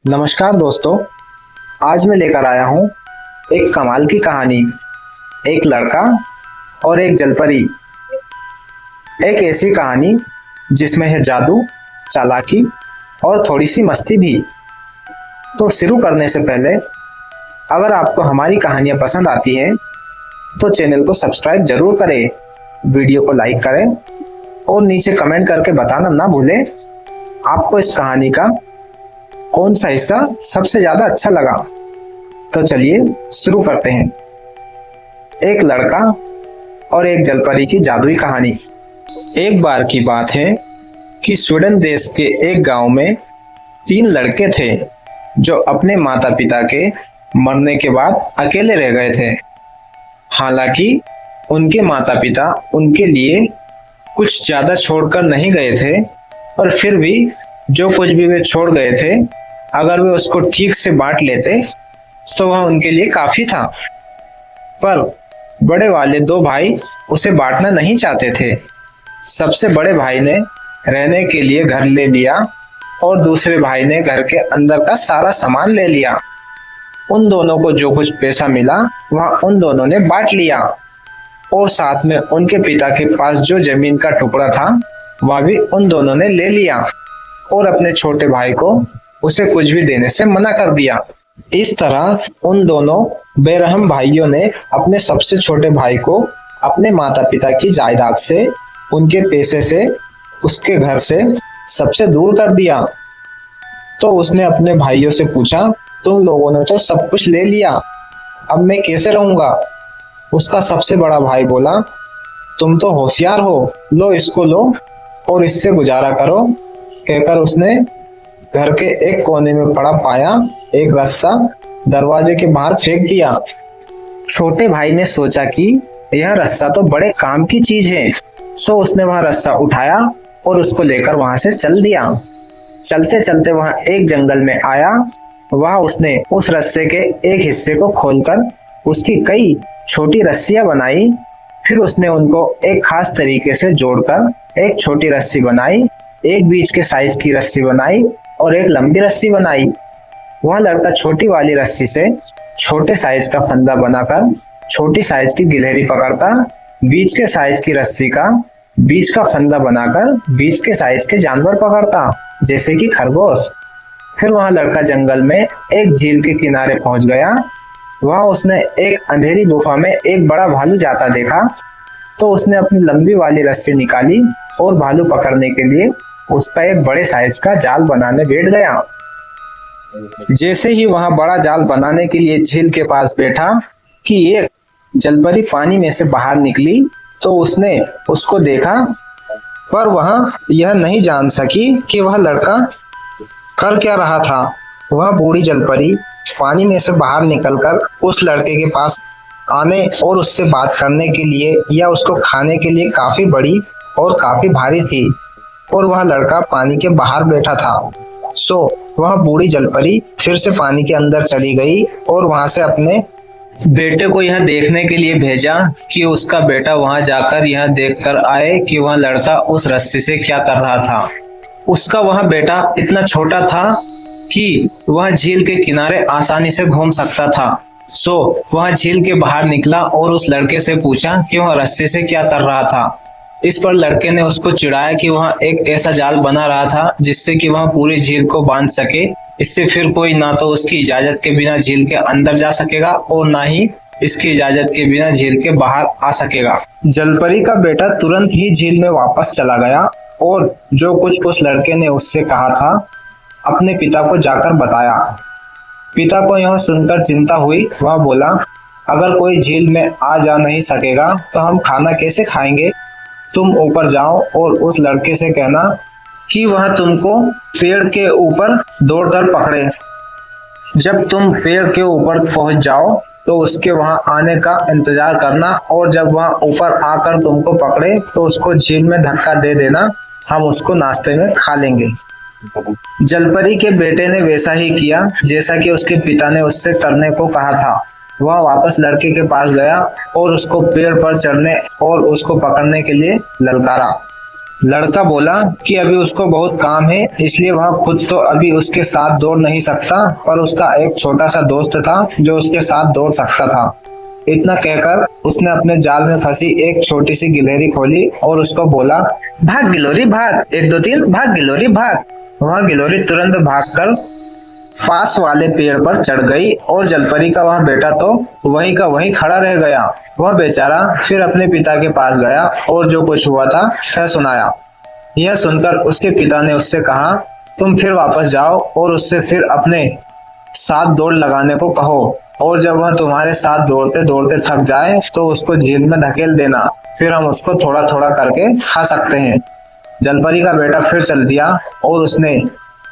नमस्कार दोस्तों। आज मैं लेकर आया हूँ एक कमाल की कहानी। एक लड़का और एक जलपरी। एक ऐसी कहानी जिसमें है जादू, चालाकी और थोड़ी सी मस्ती भी। तो शुरू करने से पहले अगर आपको हमारी कहानियाँ पसंद आती हैं तो चैनल को सब्सक्राइब जरूर करें, वीडियो को लाइक करें और नीचे कमेंट करके बताना ना भूलें आपको इस कहानी का कौन सा हिस्सा सबसे ज्यादा अच्छा लगा। तो चलिए शुरू करते हैं। एक लड़का और एक जलपरी की जादुई कहानी। एक बार की बात है कि स्वीडन देश के एक गांव में 3 लड़के थे जो अपने माता पिता के मरने के बाद अकेले रह गए थे। हालांकि उनके माता पिता उनके लिए कुछ ज्यादा छोड़कर नहीं गए थे, और फिर भी जो कुछ भी वे छोड़ गए थे अगर वे उसको ठीक से बांट लेते तो वह उनके लिए काफी था। पर बड़े वाले 2 भाई उसे बांटना नहीं चाहते थे। सबसे बड़े भाई ने रहने के लिए घर ले लिया और दूसरे भाई ने घर के अंदर का सारा सामान ले लिया। उन दोनों को जो कुछ पैसा मिला वह उन दोनों ने बांट लिया, और साथ में उनके पिता के पास जो जमीन का टुकड़ा था वह भी उन दोनों ने ले लिया, और अपने छोटे भाई को उसे कुछ भी देने से मना कर दिया। इस तरह उन दोनों बेरहम भाइयों ने अपने सबसे छोटे भाई को अपने माता पिता की जायदाद से, उनके पैसे से, उसके घर से सबसे दूर कर दिया। तो उसने अपने भाइयों से पूछा, तुम लोगों ने तो सब कुछ ले लिया, अब मैं कैसे रहूंगा? उसका सबसे बड़ा भाई बोला, तुम तो होशियार हो, लो इसको लो और इससे गुजारा करो। कहकर उसने घर के एक कोने में पड़ा पाया एक रस्सा दरवाजे के बाहर फेंक दिया। छोटे भाई ने सोचा कि यह रस्सा तो बड़े काम की चीज है, सो उसने वह रस्सा उठाया और उसको लेकर वहां से चल दिया। चलते चलते वह एक जंगल में आया। वहां उसने उस रस्से के एक हिस्से को खोलकर उसकी कई छोटी रस्सियां बनाई। फिर उसने उनको एक खास तरीके से जोड़कर एक छोटी रस्सी बनाई, एक बीच के साइज की रस्सी बनाई और एक लंबी रस्सी बनाई। वह लड़का छोटी वाली रस्सी से छोटे साइज का फंदा बनाकर छोटी साइज की गिलहरी पकड़ता, बीच के साइज की रस्सी का बीच का फंदा बनाकर बीच के साइज के जानवर पकड़ता, जैसे कि खरगोश। फिर वह लड़का जंगल में एक झील के किनारे पहुंच गया। वहां उसने एक अंधेरी गुफा में एक बड़ा भालू जाता देखा। तो उसने अपनी लंबी वाली रस्सी निकाली और भालू पकड़ने के लिए उसका एक बड़े साइज का जाल बनाने बैठ गया। जैसे ही वहां बड़ा जाल बनाने के लिए झील के पास बैठा कि एक जलपरी पानी में से बाहर निकली, तो उसने उसको देखा, पर वह यह नहीं जान सकी कि वह लड़का कर क्या रहा था। वह बूढ़ी जलपरी पानी में से बाहर निकलकर उस लड़के के पास आने और उससे बात करने के लिए या उसको खाने के लिए काफी बड़ी और काफी भारी थी, और वह लड़का पानी के बाहर बैठा था। सो वह बूढ़ी जलपरी फिर से पानी के अंदर चली गई और वहां से अपने बेटे को यह देखने के लिए भेजा कि उसका बेटा वहां जाकर यह देखकर आए कि वह लड़का उस रस्सी से क्या कर रहा था। उसका वह बेटा इतना छोटा था कि वह झील के किनारे आसानी से घूम सकता था। सो वह झील के बाहर निकला और उस लड़के से पूछा कि वह रस्सी से क्या कर रहा था। इस पर लड़के ने उसको चिढ़ाया कि वह एक ऐसा जाल बना रहा था जिससे कि वह पूरी झील को बांध सके। इससे फिर कोई ना तो उसकी इजाजत के बिना झील के अंदर जा सकेगा और ना ही इसकी इजाजत के बिना झील के बाहर आ सकेगा। जलपरी का बेटा तुरंत ही झील में वापस चला गया और जो कुछ उस लड़के ने उससे कहा था अपने पिता को जाकर बताया। पिता को यह सुनकर चिंता हुई। वह बोला, अगर कोई झील में आ जा नहीं सकेगा तो हम खाना कैसे खाएंगे? तुम ऊपर जाओ और उस लड़के से कहना कि वह तुमको पेड़ के ऊपर दौड़कर पकड़े। जब तुम पेड़ के ऊपर पहुंच जाओ तो उसके वहां आने का इंतजार करना, और जब वह ऊपर आकर तुमको पकड़े तो उसको झील में धक्का दे देना, हम उसको नाश्ते में खा लेंगे। जलपरी के बेटे ने वैसा ही किया जैसा कि उसके पिता ने उससे करने को कहा था। वह वापस लड़के के पास गया और उसको पेड़ पर चढ़ने और उसको पकड़ने के लिए ललकारा। लड़का बोला कि अभी उसको बहुत काम है, इसलिए वह खुद तो अभी उसके साथ दौड़ नहीं सकता, पर उसका एक छोटा सा दोस्त था जो उसके साथ दौड़ सकता था। इतना कहकर उसने अपने जाल में फंसी एक छोटी सी गिलहरी खोली और उसको बोला, भाग गिलोरी भाग, 1 2 3 भाग गिलोरी भाग। वह गिलोरी तुरंत भागकर पास वाले पेड़ पर चढ़ गई और जलपरी का वह बेटा तो वहीं का वहीं खड़ा रह गया। वह बेचारा फिर अपने पिता के पास गया और जो कुछ हुआ था वह सुनाया। यह सुनकर उसके पिता ने उससे कहा, तुम फिर वापस जाओ और उससे फिर अपने साथ दौड़ लगाने को कहो, और जब वह तुम्हारे साथ दौड़ते दौड़ते थक जाए तो उसको झील में धकेल देना, फिर हम उसको थोड़ा थोड़ा करके खा सकते हैं। जलपरी का बेटा फिर चल दिया और उसने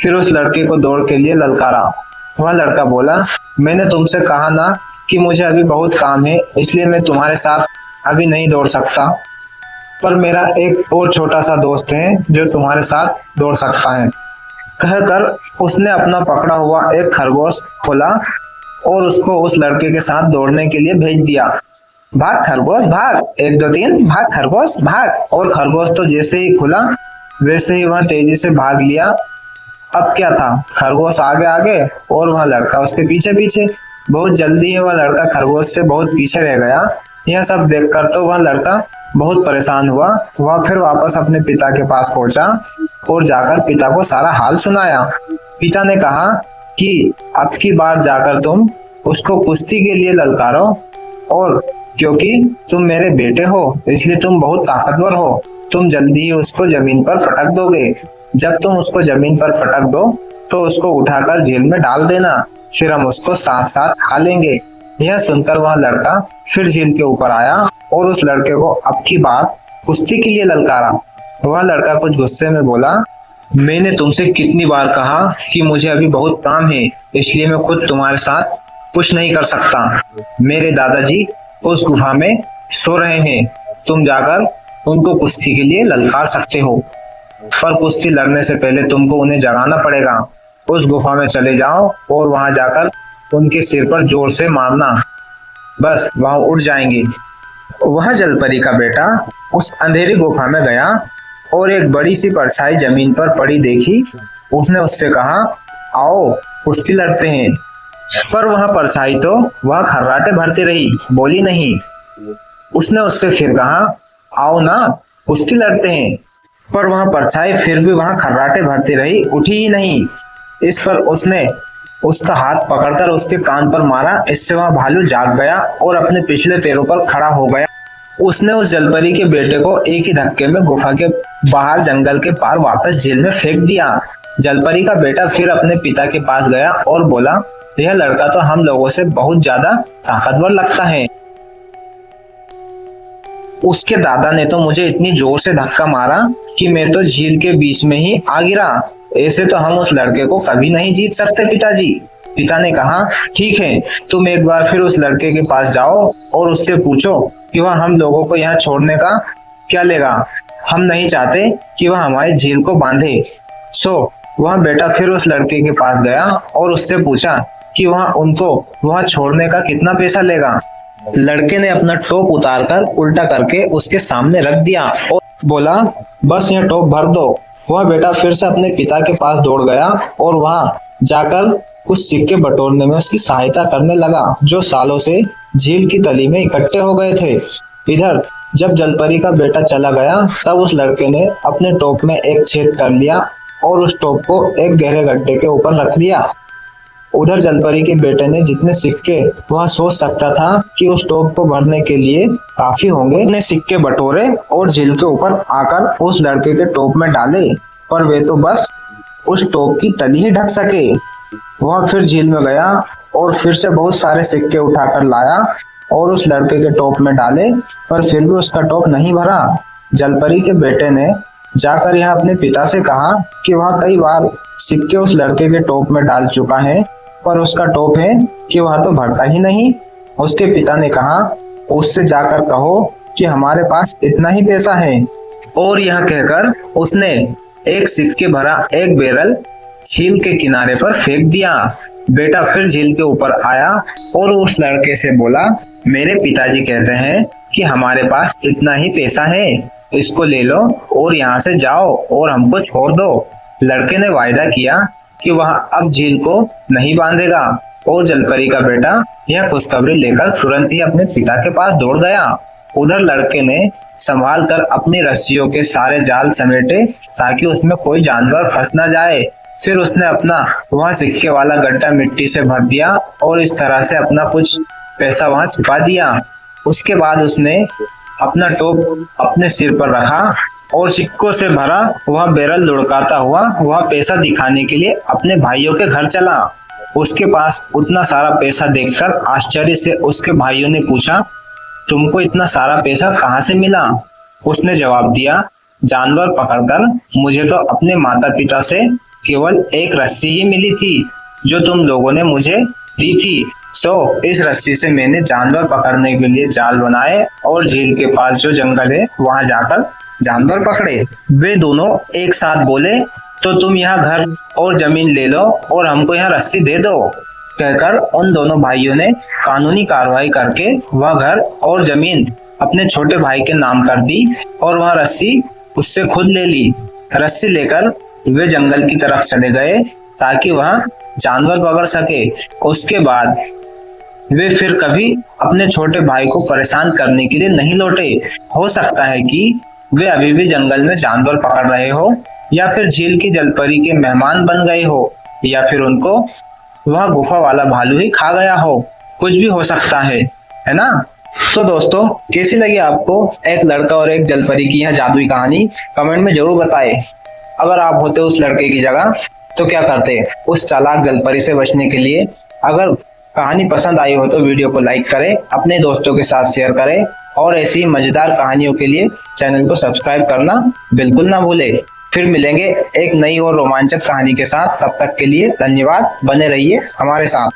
फिर उस लड़के को दौड़ के लिए ललकारा। वह लड़का बोला, मैंने तुमसे कहा ना कि मुझे अभी बहुत काम है, इसलिए मैं तुम्हारे साथ अभी नहीं दौड़ सकता, पर मेरा एक और छोटा सा दोस्त है जो तुम्हारे साथ दौड़ सकता है। कहकर उसने अपना पकड़ा हुआ एक खरगोश खोला और उसको उस लड़के के साथ दौड़ने के लिए भेज दिया। भाग खरगोश भाग, 1 2 3 भाग खरगोश भाग। और खरगोश तो जैसे ही खुला वैसे ही वह तेजी से भाग लिया। अब क्या था, खरगोश आगे आगे और वह लड़का उसके पीछे पीछे। बहुत जल्दी ही वह लड़का खरगोश से बहुत पीछे रह गया। यह सब देखकर तो वह लड़का बहुत परेशान हुआ। वह फिर वापस अपने पिता के पास पहुंचा और जाकर पिता को सारा हाल सुनाया। पिता ने कहा कि अब की बार जाकर तुम उसको कुश्ती के लिए ललकारो, और क्योंकि तुम मेरे बेटे हो इसलिए तुम बहुत ताकतवर हो, तुम जल्दी ही उसको जमीन पर पटक दोगे। जब तुम उसको जमीन पर पटक दो तो उसको उठाकर झील में डाल देना, फिर हम उसको साथ साथ खा लेंगे। यह सुनकर वह लड़का फिर झील के ऊपर आया और उस लड़के को अब की बार कुश्ती के लिए ललकारा। वह लड़का कुछ गुस्से में बोला, मैंने तुमसे कितनी बार कहा कि मुझे अभी बहुत काम है, इसलिए मैं खुद तुम्हारे साथ कुछ नहीं कर सकता। मेरे दादाजी उस गुफा में सो रहे हैं, तुम जाकर उनको कुश्ती के लिए ललकार सकते हो, पर कुश्ती लड़ने से पहले तुमको उन्हें जगाना पड़ेगा। उस गुफा में चले जाओ और वहां जाकर उनके सिर पर जोर से मारना, बस वहां उठ जाएंगे। वह जलपरी का बेटा उस अंधेरी गुफा में गया और एक बड़ी सी परछाई जमीन पर पड़ी देखी। उसने उससे कहा, आओ कुश्ती लड़ते हैं। पर वह परछाई तो वह खर्राटे भरती रही, बोली नहीं। उसने उससे फिर कहा, आओ ना कुश्ती लड़ते हैं। पर वह परछाई फिर भी वहां खर्राटे भरती रही, उठी ही नहीं। इस पर उसने उसका हाथ पकड़कर उसके कान पर मारा। इससे वह भालू जाग गया और अपने पिछले पैरों पर खड़ा हो गया। उसने उस जलपरी के बेटे को एक ही धक्के में गुफा के बाहर जंगल के पार वापस झील में फेंक दिया। जलपरी का बेटा फिर अपने पिता के पास गया और बोला, यह लड़का तो हम लोगों से बहुत ज्यादा ताकतवर लगता है। उसके दादा ने तो मुझे इतनी जोर से धक्का मारा कि मैं तो झील के बीच में ही आ गिरा। ऐसे तो हम उस लड़के को कभी नहीं जीत सकते पिताजी। पिता ने कहा, ठीक है, तुम एक बार फिर उस लड़के के पास जाओ और उससे पूछो कि वह हम लोगों को यहाँ छोड़ने का क्या लेगा। हम नहीं चाहते कि वह हमारी झील को बांधे। वह बेटा फिर उस लड़के के पास गया और उससे पूछा कि वह उनको वहाँ छोड़ने का कितना पैसा लेगा। लड़के ने अपना टोप उतारकर उल्टा करके उसके सामने रख दिया और बोला, बस यह टोप भर दो। वह बेटा फिर से अपने पिता के पास दौड़ गया और वहां जाकर कुछ सिक्के बटोरने में उसकी सहायता करने लगा, जो सालों से झील की तली में इकट्ठे हो गए थे। इधर जब जलपरी का बेटा चला गया तब उस लड़के ने अपने टोप में एक छेद कर लिया और उस टोप को एक गहरे गड्ढे के ऊपर रख दिया। उधर जलपरी के बेटे ने जितने सिक्के वह सोच सकता था कि उस टोप को भरने के लिए काफी होंगे, उतने सिक्के बटोरे और झील के ऊपर आकर उस लड़के के टोप में डाले, पर वे तो बस उस टोप की तली ही ढक सके। वह फिर झील में गया और फिर से बहुत सारे सिक्के उठाकर लाया और उस लड़के के टोप में डाले, पर फिर भी उसका टोप नहीं भरा। जलपरी के बेटे ने जाकर यह अपने पिता से कहा कि वह कई बार सिक्के उस लड़के के टोप में डाल चुका है, पर उसका टोप है कि वह तो भरता ही नहीं। उसके पिता ने कहा, उससे जाकर कहो कि हमारे पास इतना ही पैसा है। और यह कहकर उसने एक सिक्के भरा एक बैरल झील के किनारे पर फेंक दिया। बेटा फिर झील के ऊपर आया और उस लड़के से बोला, मेरे पिताजी कहते हैं कि हमारे पास इतना ही पैसा है, इसको ले लो और यहाँ से जाओ और हमको छोड़ दो। लड़के ने वायदा किया कि वह अब झील को नहीं बांधेगा और जलपरी का बेटा यह खुशखबरी लेकर तुरंत ही अपने पिता के पास दौड़ गया। उधर लड़के ने संभाल कर अपनी रस्सियों के सारे जाल समेटे ताकि उसमें कोई जानवर फंस ना जाए। फिर उसने अपना वहाँ सिक्के वाला गड्ढा मिट्टी से भर दिया और इस तरह से अपना कुछ पैसा वहाँ छिपा दिया। उसके बाद उसने अपना टोप अपने सिर पर रखा और सिक्कों से भरा वह बैरल लुढ़काता हुआ वह पैसा दिखाने के लिए अपने भाइयों के घर चला। उसके पास उतना सारा पैसा देखकर आश्चर्य से उसके भाइयों ने पूछा, तुमको इतना सारा पैसा कहाँ से मिला? उसने जवाब दिया, जानवर पकड़कर मुझे तो अपने माता पिता से केवल एक रस्सी ही मिली थी जो तुम लोगों ने मुझे दी थी। इस रस्सी से मैंने जानवर पकड़ने के लिए जाल बनाए और झील के पास जो जंगल है वहां जाकर जानवर पकड़े। वे दोनों एक साथ बोले, तो तुम यहाँ घर और जमीन ले लो और हमको यहाँ रस्सी दे दो। कहकर उन दोनों भाइयों ने कानूनी कार्रवाई करके वह घर और जमीन अपने छोटे भाई के नाम कर दी और वह रस्सी उससे खुद ले ली। रस्सी लेकर वे जंगल की तरफ चले गए ताकि वह जानवर पकड़ सके। उसके बाद वे फिर कभी अपने छोटे भाई को परेशान करने के लिए नहीं लौटे। हो सकता है कि वे अभी भी जंगल में जानवर पकड़ रहे हो या फिर झील की जलपरी के मेहमान बन गए हो या फिर उनको वह गुफा वाला भालू ही खा गया हो। कुछ भी हो सकता है ना? तो दोस्तों, कैसी लगी आपको एक लड़का और एक जलपरी की यह जादुई कहानी? कमेंट में जरूर बताएं। अगर आप होते उस लड़के की जगह तो क्या करते उस चालाक जलपरी से बचने के लिए? अगर कहानी पसंद आई हो तो वीडियो को लाइक करें, अपने दोस्तों के साथ शेयर करें और ऐसी मजेदार कहानियों के लिए चैनल को सब्सक्राइब करना बिल्कुल ना भूलें। फिर मिलेंगे एक नई और रोमांचक कहानी के साथ। तब तक के लिए धन्यवाद। बने रहिए हमारे साथ।